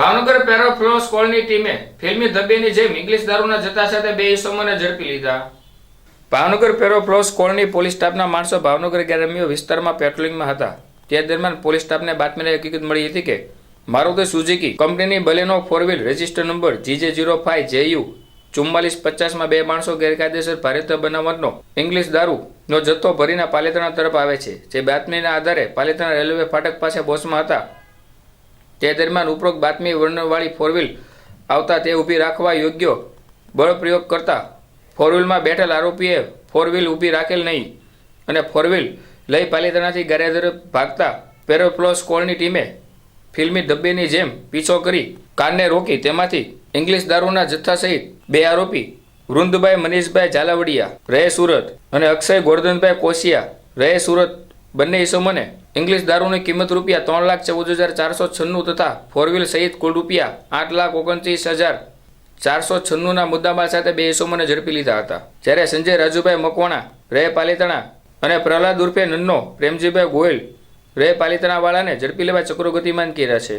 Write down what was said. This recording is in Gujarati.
ભાવનગર પેરોફ્લોસ કોલની ટીમે ફિલ્મી ધબ્બેની જેમ ઇંગ્લિશ દારૂના જથ્થા સાથે બે ઇસમોને ઝડપી લીધા। ભાવનગર પેરોફ્લોસ કોલની પોલીસ સ્ટાફના માણસો ભાવનગર ગ્રામ્ય વિસ્તારમાં પેટ્રોલિંગમાં હતા। તે દરમિયાન પોલીસ સ્ટાફને બાતમીની હકીકત મળી હતી કે મારુતિ સુઝુકી કંપનીની Baleno 4 wheel register number GJ05JU 4450માં બે માણસો ગેરકાયદેસર ભારતીય બનાવટનો ઇંગ્લિશ દારૂનો જથ્થો ભરીને પાલિતાણા તરફ આવે છે। જે બાતમીના આધારે પાલિતાણા રેલવે ફાટક પાસે બોસમાં હતા। તે દરમિયાન ઉપરોક્ત બાતમી વર્ણનવાળી 4 વ્હીલ આવતા તે ઊભી રાખવા યોગ્ય બળ પ્રયોગ કરતા 4 વ્હીલમાં બેઠેલ આરોપીએ 4 વ્હીલ ઊભી રાખેલ નહીં અને 4 વ્હીલ લઈ પાલિતાણાથી ગારિયા તરફ ભાગતા પેરોફ્લોસ કોલની ટીમે ફિલ્મી ધબ્બેની જેમ પીછો કરી કારને રોકી તેમાંથી ઇંગ્લિશ દારૂના જથ્થા સહિત બે આરોપી વૃંદભાઈ મનીષભાઈ ઝાલાવડિયા રહે સુરત અને અક્ષય ગોરધનભાઈ કોશિયા રહે સુરત બંને ઇસમોને ઇંગ્લિશ દારૂની કિંમત રૂપિયા 3,14,496 તથા 4 વ્હીલ સહિત કુલ રૂપિયા 8,29,496ના મુદ્દામાલ સાથે બે ઇસમોને ઝડપી લીધા હતા। જ્યારે સંજય રાજુભાઈ મકવાણા રહે પાલિતાણા અને પ્રહલાદ ઉર્ફે નન્નો પ્રેમજીભાઈ ગોયલ રહે પાલિતાણા વાળાને ઝડપી લેવા ચક્રો ગતિમાન કર્યા છે।